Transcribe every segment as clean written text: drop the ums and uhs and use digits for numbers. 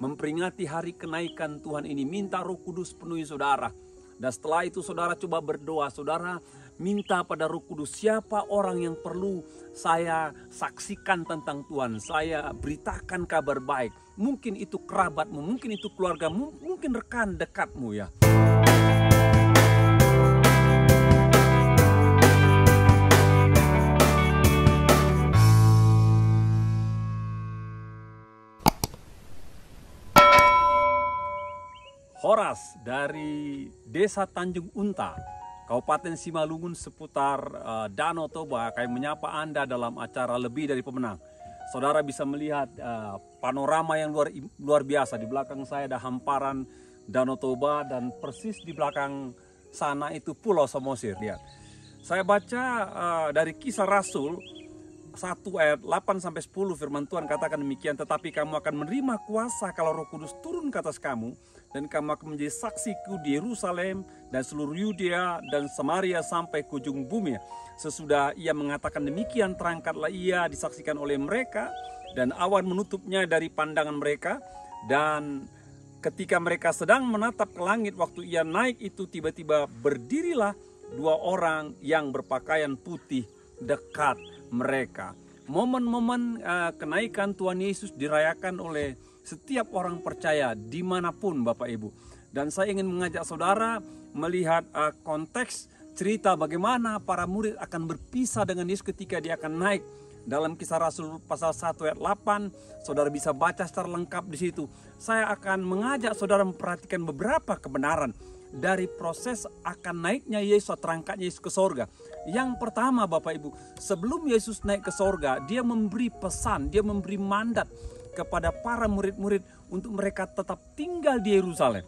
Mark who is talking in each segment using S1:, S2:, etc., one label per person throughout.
S1: memperingati hari kenaikan Tuhan ini. Minta Roh Kudus penuhi saudara. Dan setelah itu saudara coba berdoa, saudara minta pada Roh Kudus, siapa orang yang perlu saya saksikan tentang Tuhan, saya beritakan kabar baik. Mungkin itu kerabatmu, mungkin itu keluargamu, mungkin rekan dekatmu ya. Horas dari Desa Tanjung Unta, Kabupaten Simalungun seputar Danau Toba akan menyapa Anda dalam acara Lebih Dari Pemenang. Saudara bisa melihat panorama yang luar biasa. Di belakang saya ada hamparan Danau Toba dan persis di belakang sana itu Pulau Samosir. Lihat. Saya baca dari Kisah Rasul 1 ayat 8-10 firman Tuhan katakan demikian, tetapi kamu akan menerima kuasa kalau Roh Kudus turun ke atas kamu, dan kamu akan menjadi saksiku di Yerusalem dan seluruh Yudea dan Samaria sampai ke ujung bumi. Sesudah ia mengatakan demikian, terangkatlah ia disaksikan oleh mereka, dan awan menutupnya dari pandangan mereka. Dan ketika mereka sedang menatap ke langit waktu ia naik itu, tiba-tiba berdirilah 2 orang yang berpakaian putih dekat mereka. Momen-momen kenaikan Tuhan Yesus dirayakan oleh setiap orang percaya dimanapun Bapak Ibu. Dan saya ingin mengajak saudara melihat konteks cerita bagaimana para murid akan berpisah dengan Yesus ketika dia akan naik. Dalam Kisah Rasul pasal 1 ayat 8, saudara bisa baca secara lengkap di situ. Saya akan mengajak saudara memperhatikan beberapa kebenaran dari proses akan naiknya Yesus atau terangkatnya Yesus ke sorga. Yang pertama Bapak Ibu, sebelum Yesus naik ke sorga, dia memberi pesan, dia memberi mandat kepada para murid-murid untuk mereka tetap tinggal di Yerusalem.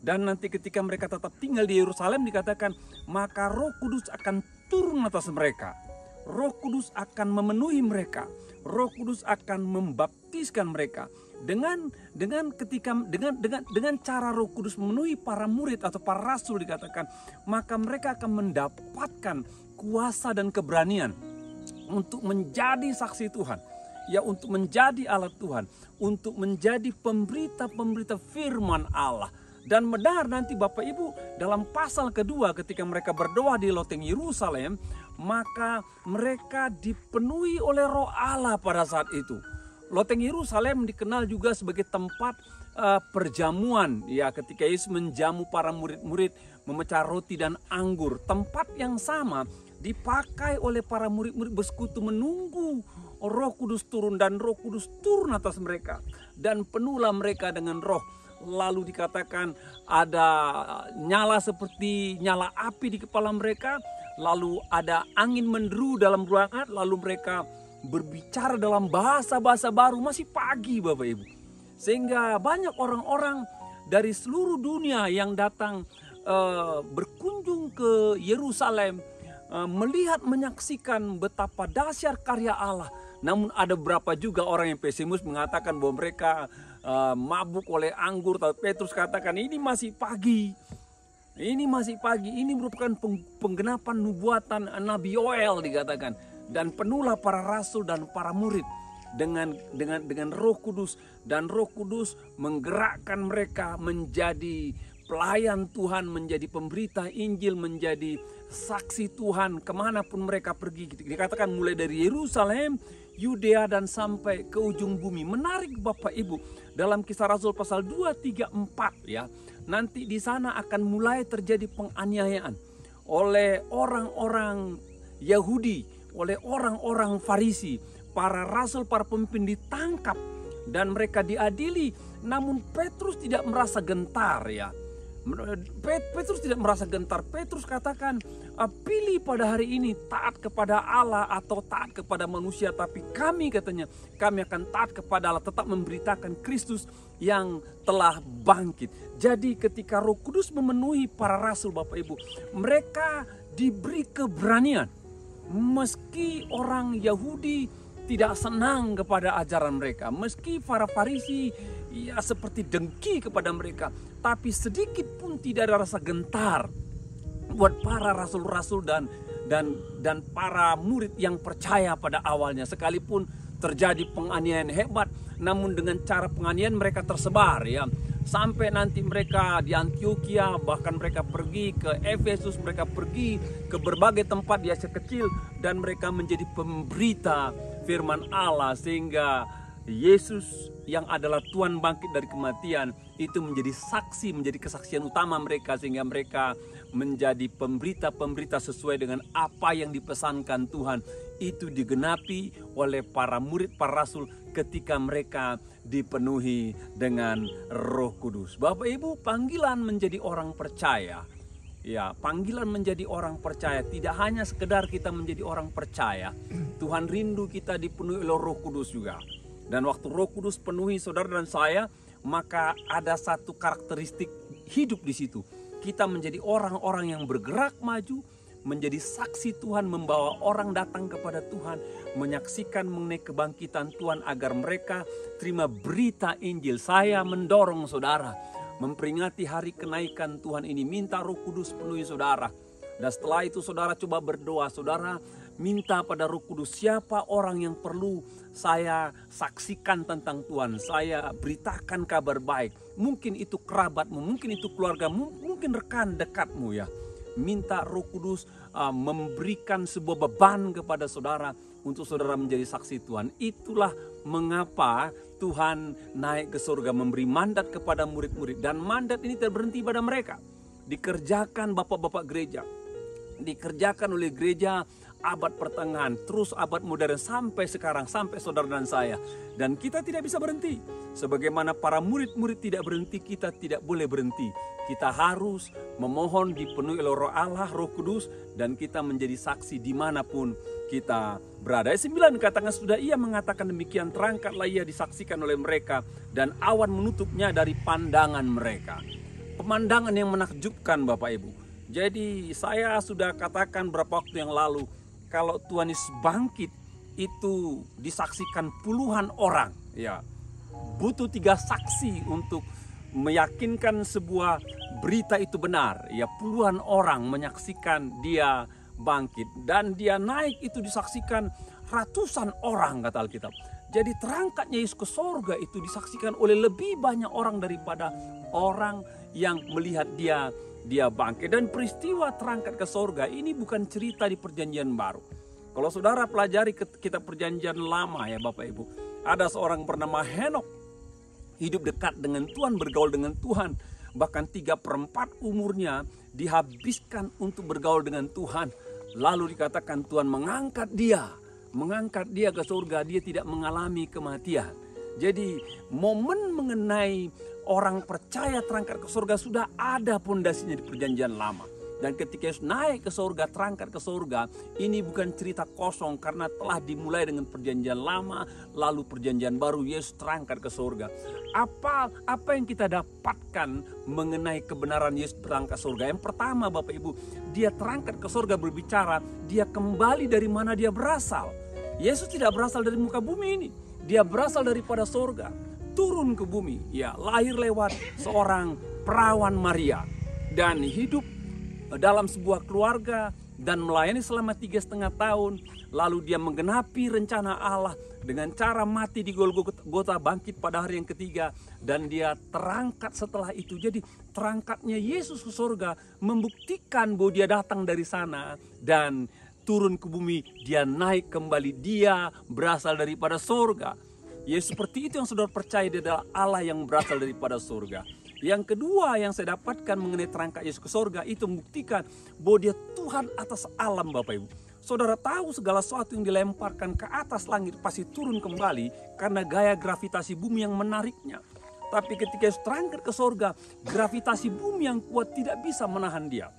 S1: Dan nanti ketika mereka tetap tinggal di Yerusalem dikatakan, maka Roh Kudus akan turun atas mereka. Roh Kudus akan memenuhi mereka. Roh Kudus akan membaptiskan mereka. Dengan cara Roh Kudus memenuhi para murid atau para rasul dikatakan, maka mereka akan mendapatkan kuasa dan keberanian untuk menjadi saksi Tuhan. Ya, untuk menjadi alat Tuhan, untuk menjadi pemberita-pemberita firman Allah. Dan benar nanti Bapak Ibu dalam pasal kedua ketika mereka berdoa di loteng Yerusalem, maka mereka dipenuhi oleh Roh Allah pada saat itu. Loteng Yerusalem dikenal juga sebagai tempat perjamuan. Ya, ketika Yesus menjamu para murid-murid memecah roti dan anggur. Tempat yang sama dipakai oleh para murid-murid bersekutu menunggu Roh Kudus turun, dan Roh Kudus turun atas mereka dan penuhlah mereka dengan roh. Lalu dikatakan ada nyala seperti nyala api di kepala mereka, lalu ada angin menderu dalam ruangan, lalu mereka berbicara dalam bahasa-bahasa baru. Masih pagi Bapak Ibu, sehingga banyak orang-orang dari seluruh dunia yang datang berkunjung ke Yerusalem, melihat menyaksikan betapa dahsyat karya Allah. Namun ada beberapa juga orang yang pesimis mengatakan bahwa mereka mabuk oleh anggur. Tapi Petrus katakan ini masih pagi. Ini masih pagi. Ini merupakan penggenapan nubuatan Nabi Yoel dikatakan. Dan penuhlah para rasul dan para murid dengan Roh Kudus, dan Roh Kudus menggerakkan mereka menjadi pelayan Tuhan, menjadi pemberita Injil, menjadi saksi Tuhan kemanapun mereka pergi. Dikatakan mulai dari Yerusalem, Yudea dan sampai ke ujung bumi. Menarik Bapak Ibu, dalam Kisah Rasul pasal 2, 3, 4 ya. Nanti di sana akan mulai terjadi penganiayaan oleh orang-orang Yahudi, oleh orang-orang Farisi. Para rasul, para pemimpin ditangkap dan mereka diadili. Namun Petrus tidak merasa gentar ya. Petrus tidak merasa gentar. Petrus katakan, pilih pada hari ini taat kepada Allah atau taat kepada manusia. Tapi kami katanya, kami akan taat kepada Allah, tetap memberitakan Kristus yang telah bangkit. Jadi ketika Roh Kudus memenuhi para rasul Bapak Ibu, mereka diberi keberanian. Meski orang Yahudi tidak senang kepada ajaran mereka, meski para Farisi ya seperti dengki kepada mereka, tapi sedikit pun tidak ada rasa gentar buat para rasul-rasul dan para murid yang percaya pada awalnya. Sekalipun terjadi penganiayaan hebat namun dengan cara penganiayaan mereka tersebar ya. Sampai nanti mereka di Antioquia, bahkan mereka pergi ke Efesus, mereka pergi ke berbagai tempat di Asia Kecil, dan mereka menjadi pemberita firman Allah, sehingga Yesus yang adalah Tuhan bangkit dari kematian itu menjadi saksi, menjadi kesaksian utama mereka, sehingga mereka menjadi pemberita-pemberita sesuai dengan apa yang dipesankan Tuhan. Itu digenapi oleh para murid, para rasul ketika mereka dipenuhi dengan Roh Kudus. Bapak Ibu, panggilan menjadi orang percaya. Ya, panggilan menjadi orang percaya tidak hanya sekedar kita menjadi orang percaya. Tuhan rindu kita dipenuhi oleh Roh Kudus juga. Dan waktu Roh Kudus penuhi saudara dan saya, maka ada satu karakteristik hidup di situ. Kita menjadi orang-orang yang bergerak maju, menjadi saksi Tuhan, membawa orang datang kepada Tuhan, menyaksikan mengenai kebangkitan Tuhan agar mereka terima berita Injil. Saya mendorong saudara memperingati hari kenaikan Tuhan ini, minta Roh Kudus penuhi saudara. Dan setelah itu saudara coba berdoa, saudara minta pada Roh Kudus, siapa orang yang perlu saya saksikan tentang Tuhan, saya beritakan kabar baik. Mungkin itu kerabatmu, mungkin itu keluargamu, mungkin rekan dekatmu ya. Minta Roh Kudus memberikan sebuah beban kepada saudara untuk saudara menjadi saksi Tuhan. Itulah mengapa Tuhan naik ke surga, memberi mandat kepada murid-murid. Dan mandat ini tidak berhenti pada mereka. Dikerjakan bapak-bapak gereja, dikerjakan oleh gereja abad pertengahan, terus abad modern sampai sekarang, sampai saudara dan saya. Dan kita tidak bisa berhenti. Sebagaimana para murid-murid tidak berhenti, kita tidak boleh berhenti. Kita harus memohon dipenuhi oleh Roh Allah, Roh Kudus, dan kita menjadi saksi dimanapun kita berada. Ayat 9 katakan, sudah ia mengatakan demikian, terangkatlah ia disaksikan oleh mereka, dan awan menutupnya dari pandangan mereka. Pemandangan yang menakjubkan Bapak Ibu. Jadi saya sudah katakan beberapa waktu yang lalu, kalau Tuhan Yesus bangkit itu disaksikan puluhan orang. Ya, butuh 3 saksi untuk meyakinkan sebuah berita itu benar. Ya, puluhan orang menyaksikan dia bangkit, dan dia naik itu disaksikan ratusan orang kata Alkitab. Jadi terangkatnya Yesus ke sorga itu disaksikan oleh lebih banyak orang daripada orang yang melihat dia bangkit. Dan peristiwa terangkat ke sorga ini bukan cerita di perjanjian baru. Kalau saudara pelajari kitab perjanjian lama ya Bapak Ibu, ada seorang bernama Henok, hidup dekat dengan Tuhan, bergaul dengan Tuhan. Bahkan 3/4 umurnya dihabiskan untuk bergaul dengan Tuhan. Lalu dikatakan Tuhan mengangkat dia ke surga, dia tidak mengalami kematian. Jadi momen mengenai orang percaya terangkat ke surga sudah ada pondasinya di perjanjian lama. Dan ketika Yesus naik ke surga, terangkat ke surga, ini bukan cerita kosong karena telah dimulai dengan perjanjian lama, lalu perjanjian baru Yesus terangkat ke surga. Apa yang kita dapatkan mengenai kebenaran Yesus terangkat ke surga? Yang pertama Bapak Ibu, dia terangkat ke surga berbicara, dia kembali dari mana dia berasal. Yesus tidak berasal dari muka bumi ini, dia berasal daripada surga, turun ke bumi, ya lahir lewat seorang perawan Maria dan hidup dalam sebuah keluarga dan melayani selama 3,5 tahun. Lalu dia menggenapi rencana Allah dengan cara mati di Golgota, bangkit pada hari yang ketiga, dan dia terangkat setelah itu. Jadi terangkatnya Yesus ke surga membuktikan bahwa dia datang dari sana dan turun ke bumi, dia naik kembali, dia berasal daripada surga. Ya seperti itu yang saudara percaya, dia adalah Allah yang berasal daripada surga. Yang kedua yang saya dapatkan mengenai terangkat Yesus ke surga itu membuktikan bahwa dia Tuhan atas alam Bapak Ibu. Saudara tahu segala sesuatu yang dilemparkan ke atas langit pasti turun kembali karena gaya gravitasi bumi yang menariknya. Tapi ketika Yesus terangkat ke surga, gravitasi bumi yang kuat tidak bisa menahan dia.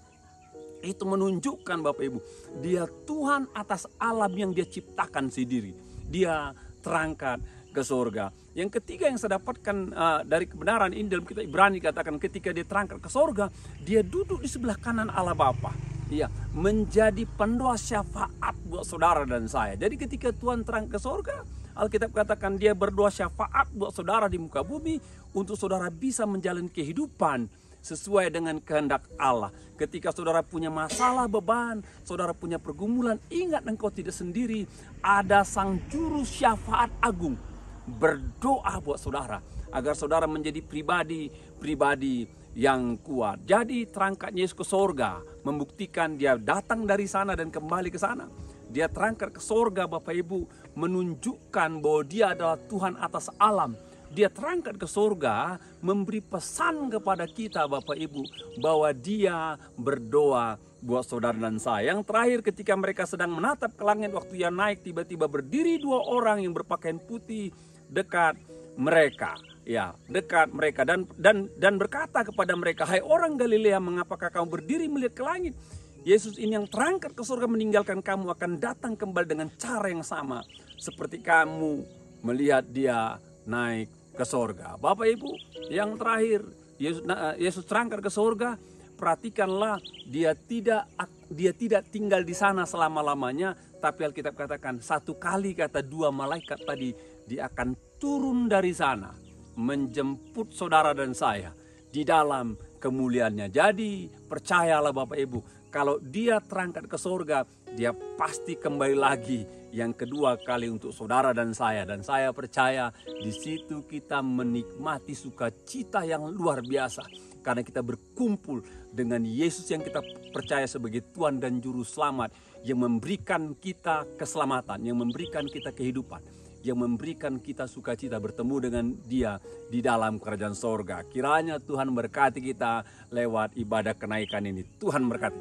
S1: Itu menunjukkan Bapak Ibu, dia Tuhan atas alam yang dia ciptakan sendiri. Dia terangkat ke surga. Yang ketiga yang saya dapatkan dari kebenaran ini dalam kitab Ibrani katakan ketika dia terangkat ke surga, dia duduk di sebelah kanan Allah Bapa. Ya, menjadi pendoa syafaat buat saudara dan saya. Jadi ketika Tuhan terangkat ke surga, Alkitab katakan dia berdoa syafaat buat saudara di muka bumi untuk saudara bisa menjalani kehidupan sesuai dengan kehendak Allah. Ketika saudara punya masalah, beban, saudara punya pergumulan, ingat engkau tidak sendiri. Ada Sang Juru Syafaat Agung berdoa buat saudara agar saudara menjadi pribadi yang kuat. Jadi terangkatnya Yesus ke sorga membuktikan dia datang dari sana dan kembali ke sana. Dia terangkat ke sorga Bapak Ibu menunjukkan bahwa dia adalah Tuhan atas alam. Dia terangkat ke sorga memberi pesan kepada kita Bapak Ibu bahwa dia berdoa buat saudara dan saya. Yang terakhir ketika mereka sedang menatap ke langit waktu ia naik, tiba-tiba berdiri dua orang yang berpakaian putih dekat mereka. Ya, dekat mereka dan berkata kepada mereka, "Hai orang Galilea, mengapakah kamu berdiri melihat ke langit? Yesus ini yang terangkat ke surga meninggalkan kamu akan datang kembali dengan cara yang sama seperti kamu melihat dia naik ke surga." Bapak Ibu, yang terakhir Yesus terangkat ke surga. Perhatikanlah, dia tidak tinggal di sana selama-lamanya, tapi Alkitab katakan satu kali kata dua malaikat tadi dia akan turun dari sana menjemput saudara dan saya di dalam kemuliaannya. Jadi percayalah Bapak Ibu, kalau dia terangkat ke surga, dia pasti kembali lagi yang kedua kali untuk saudara dan saya. Dan saya percaya di situ kita menikmati sukacita yang luar biasa. Karena kita berkumpul dengan Yesus yang kita percaya sebagai Tuhan dan Juru Selamat. Yang memberikan kita keselamatan, yang memberikan kita kehidupan, yang memberikan kita sukacita bertemu dengan dia di dalam kerajaan sorga. Kiranya Tuhan berkati kita lewat ibadah kenaikan ini. Tuhan berkati.